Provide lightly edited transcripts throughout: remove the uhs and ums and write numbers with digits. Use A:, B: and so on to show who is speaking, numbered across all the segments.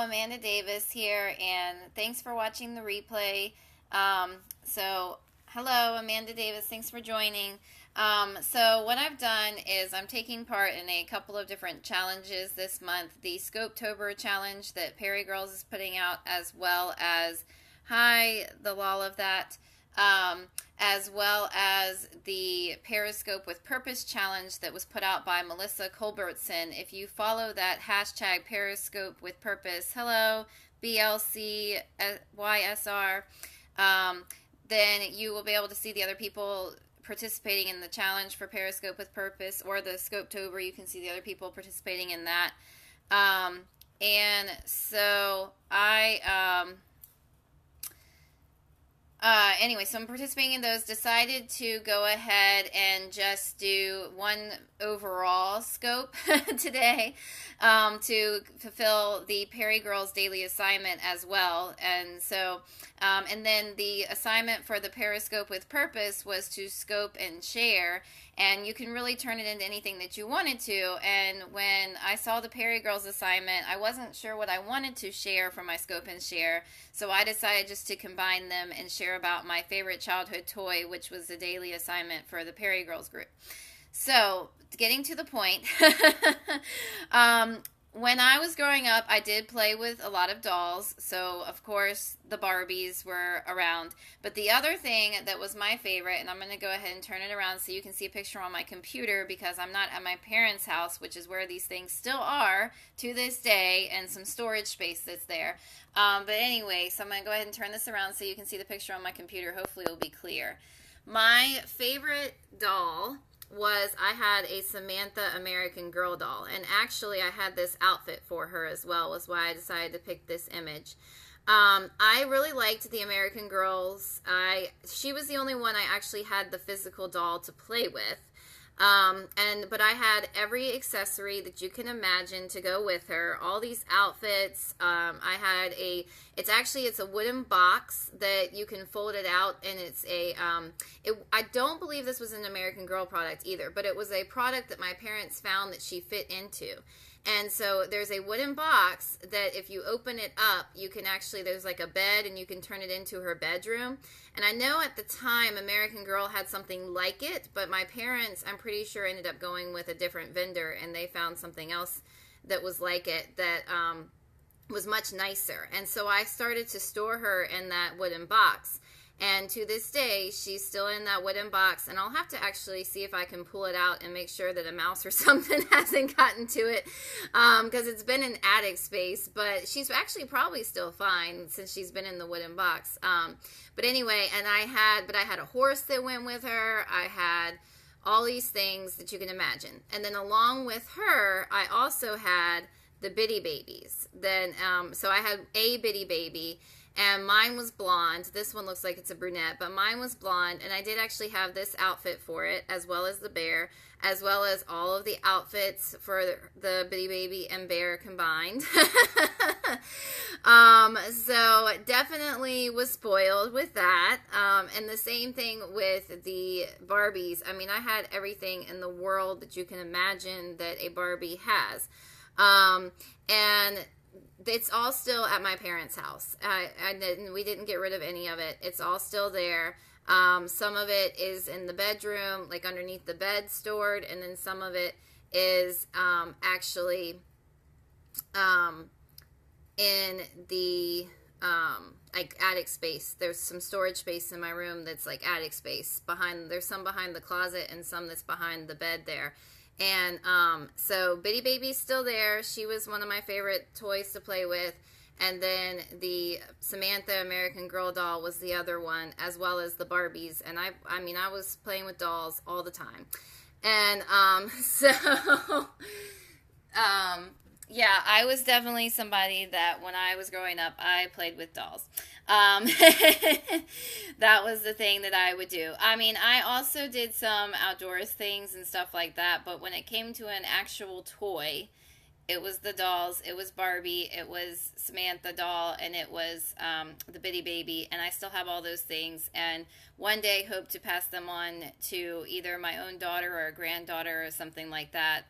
A: Amanda Davis here, and thanks for watching the replay. So, hello, Amanda Davis, thanks for joining. So, what I've done is I'm taking part in a couple of different challenges this month. The Scopetober challenge that Perry Girls is putting out, as well as Hi, the Law of That. As well as the Periscope with Purpose challenge that was put out by Melissa Culbertson. If you follow that hashtag Periscope with Purpose, hello, BLCYSR, then you will be able to see the other people participating in the challenge for Periscope with Purpose, or the Scopetober. You can see the other people participating in that. And so anyway, so I'm participating in those. Decided to go ahead and just do one overall scope today to fulfill the Perry Girls daily assignment as well. And so, and then the assignment for the Periscope with Purpose was to scope and share. And you can really turn it into anything that you wanted to. And when I saw the Perry Girls assignment, I wasn't sure what I wanted to share for my scope and share. So I decided just to combine them and share about my favorite childhood toy, which was the daily assignment for the Perry Girls group. So, getting to the point, when I was growing up, I did play with a lot of dolls. So, of course, the Barbies were around. But the other thing that was my favorite, and I'm going to go ahead and turn it around so you can see a picture on my computer, because I'm not at my parents' house, which is where these things still are to this day, and some storage space that's there. But anyway, so I'm going to go ahead and turn this around so you can see the picture on my computer. Hopefully it'll be clear. My favorite doll was, I had a Samantha American Girl doll, and actually I had this outfit for her as well, was why I decided to pick this image. I really liked the American Girls. She was the only one I actually had the physical doll to play with. But I had every accessory that you can imagine to go with her, all these outfits. It's a wooden box that you can fold it out, and I don't believe this was an American Girl product either, but it was a product that my parents found that she fit into. And so there's a wooden box that if you open it up, you can actually, there's like a bed, and you can turn it into her bedroom. And I know at the time American Girl had something like it, but my parents, I'm pretty sure, ended up going with a different vendor, and they found something else that was like it that was much nicer. And so I started to store her in that wooden box. And to this day, she's still in that wooden box, and I'll have to actually see if I can pull it out and make sure that a mouse or something hasn't gotten to it, because it's been in attic space, but she's actually probably still fine since she's been in the wooden box. But anyway, and I had a horse that went with her. I had all these things that you can imagine. And then along with her, I also had the Bitty Babies. So I had a Bitty Baby, and mine was blonde. This one looks like it's a brunette, but mine was blonde, and I did actually have this outfit for it, as well as the bear, as well as all of the outfits for the Bitty Baby and bear combined. So definitely was spoiled with that. And the same thing with the Barbies. I mean, I had everything in the world that you can imagine that a Barbie has. And it's all still at my parents' house. We didn't get rid of any of it. It's all still there. Some of it is in the bedroom, like underneath the bed stored, and then some of it is actually in the like attic space. There's some storage space in my room that's like attic space. There's some behind the closet and some that's behind the bed there. And so Bitty Baby's still there. She was one of my favorite toys to play with. And then the Samantha American Girl doll was the other one, as well as the Barbies. And I was playing with dolls all the time. And yeah, I was definitely somebody that when I was growing up, I played with dolls. That was the thing that I would do. I mean, I also did some outdoors things and stuff like that, but when it came to an actual toy, it was the dolls, it was Barbie, it was Samantha doll, and it was the Bitty Baby, and I still have all those things, and one day hope to pass them on to either my own daughter or a granddaughter or something like that.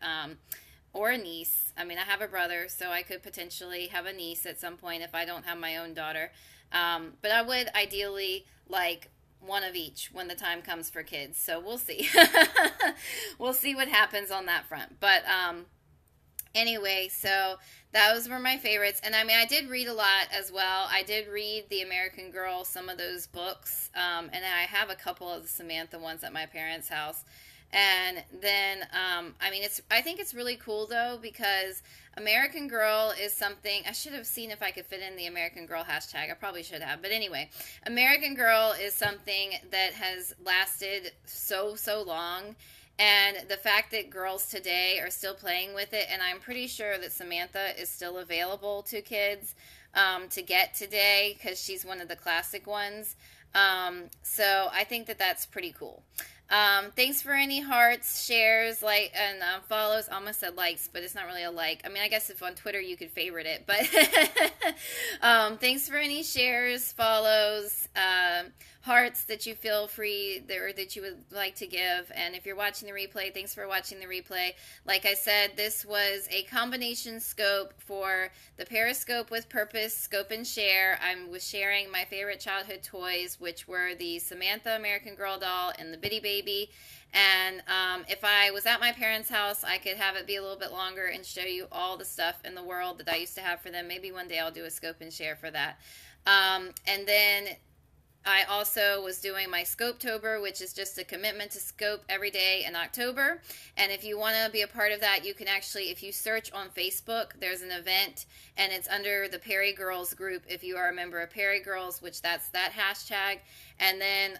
A: or a niece. I mean, I have a brother, so I could potentially have a niece at some point if I don't have my own daughter. But I would ideally like one of each when the time comes for kids. So we'll see. We'll see what happens on that front. But anyway, so those were my favorites. And I mean, I did read a lot as well. I did read The American Girl, some of those books. And I have a couple of the Samantha ones at my parents' house. And then, I mean, I think it's really cool though, because American Girl is something, I should have seen if I could fit in the American Girl hashtag. I probably should have. But anyway, American Girl is something that has lasted so long. And the fact that girls today are still playing with it, and I'm pretty sure that Samantha is still available to kids to get today because she's one of the classic ones. So I think that that's pretty cool. Thanks for any hearts, shares, and follows. I almost said likes, but it's not really a like. I mean, I guess if on Twitter you could favorite it, but thanks for any shares, follows, hearts that you feel free or that you would like to give. And if you're watching the replay, thanks for watching the replay. Like I said, this was a combination scope for the Periscope with Purpose Scope and Share. I was sharing my favorite childhood toys, which were the Samantha American Girl doll and the Bitty Baby. And if I was at my parents' house, I could have it be a little bit longer and show you all the stuff in the world that I used to have for them. Maybe one day I'll do a Scope and Share for that. And then I also was doing my Scopetober, which is just a commitment to scope every day in October. And if you want to be a part of that, you can actually, if you search on Facebook, there's an event, and it's under the Perry Girls group if you are a member of Perry Girls, which that's that hashtag. And then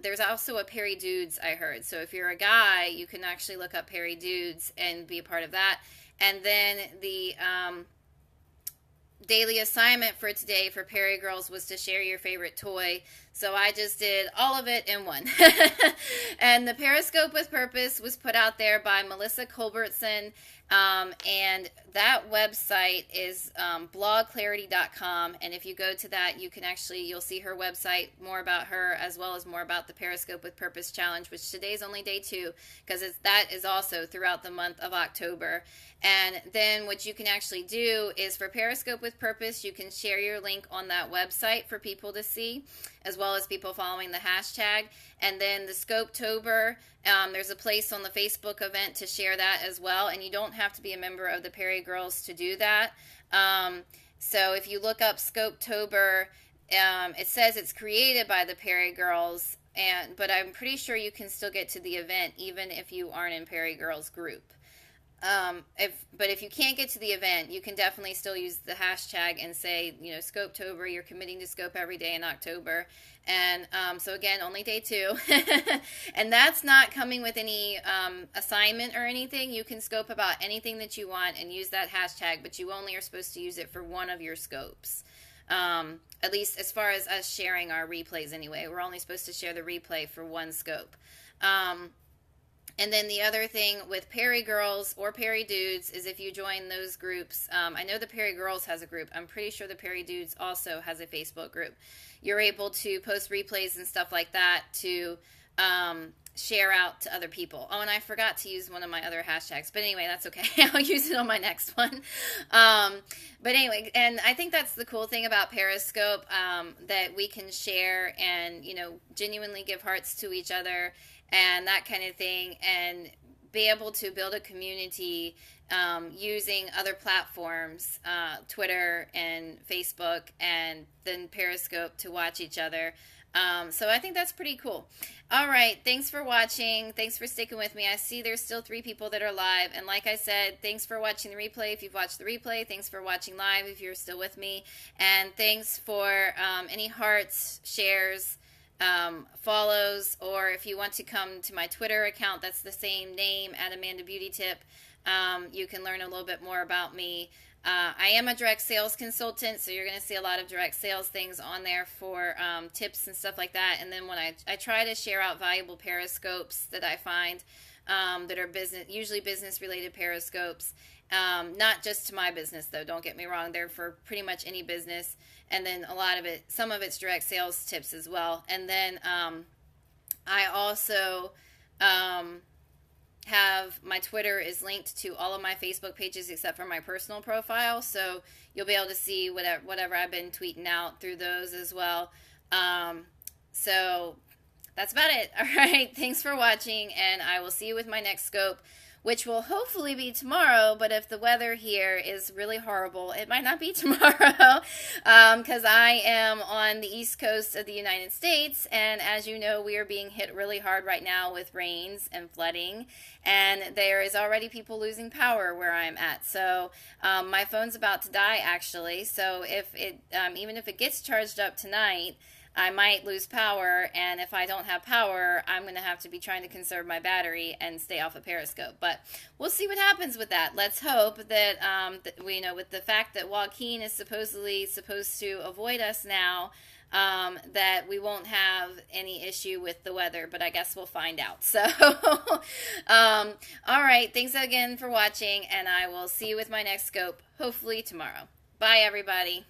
A: there's also a Perry Dudes, I heard. So if you're a guy, you can actually look up Perry Dudes and be a part of that. And then the daily assignment for today for Perry Girls was to share your favorite toy. So I just did all of it in one. And the Periscope with Purpose was put out there by Melissa Culbertson. And that website is blogclarity.com. And if you go to that, you can actually, you'll see her website, more about her, as well as more about the Periscope with Purpose Challenge, which today's only day 2, because that is also throughout the month of October. And then what you can actually do is for Periscope with Purpose, you can share your link on that website for people to see, as well as people following the hashtag. And then the Scopetober, there's a place on the Facebook event to share that as well. And you don't have to be a member of the Perry Girls to do that. So if you look up Scopetober, it says it's created by the Perry Girls, but I'm pretty sure you can still get to the event even if you aren't in Perry Girls group. But if you can't get to the event, you can definitely still use the hashtag and say, Scopetober, you're committing to scope every day in October. And so again, only day 2. And that's not coming with any assignment or anything. You can scope about anything that you want and use that hashtag, but you only are supposed to use it for one of your scopes. At least as far as us sharing our replays anyway. We're only supposed to share the replay for one scope. And then the other thing with Perry Girls or Perry Dudes is if you join those groups, I know the Perry Girls has a group. I'm pretty sure the Perry Dudes also has a Facebook group. You're able to post replays and stuff like that to share out to other people. Oh, and I forgot to use one of my other hashtags. But anyway, that's okay. I'll use it on my next one. But anyway, and I think that's the cool thing about Periscope, that we can share and, genuinely give hearts to each other and that kind of thing, and be able to build a community using other platforms, Twitter and Facebook, and then Periscope to watch each other. So I think that's pretty cool. All right, thanks for watching. Thanks for sticking with me. I see there's still 3 people that are live. And like I said, thanks for watching the replay if you've watched the replay. Thanks for watching live if you're still with me. And thanks for any hearts, shares, follows, or if you want to come to my Twitter account, that's the same name, @AmandaBeautyTip. You can learn a little bit more about me. I am a direct sales consultant, so you're going to see a lot of direct sales things on there for tips and stuff like that. And then when I try to share out valuable periscopes that I find that are usually business-related periscopes, not just to my business, though, don't get me wrong. They're for pretty much any business. And then some of it's direct sales tips as well. And then I also have my Twitter is linked to all of my Facebook pages except for my personal profile, so you'll be able to see whatever I've been tweeting out through those as well. So that's about it. All right, thanks for watching, and I will see you with my next scope, which will hopefully be tomorrow, but if the weather here is really horrible, it might not be tomorrow, because I am on the east coast of the United States, and as you know, we are being hit really hard right now with rains and flooding, and there is already people losing power where I'm at. So my phone's about to die, actually, so if it, even if it gets charged up tonight, I might lose power, and if I don't have power, I'm going to have to be trying to conserve my battery and stay off of Periscope. But we'll see what happens with that. Let's hope that, we know with the fact that Joaquin is supposedly supposed to avoid us now, that we won't have any issue with the weather, but I guess we'll find out. So, all right, thanks again for watching, and I will see you with my next scope, hopefully tomorrow. Bye, everybody.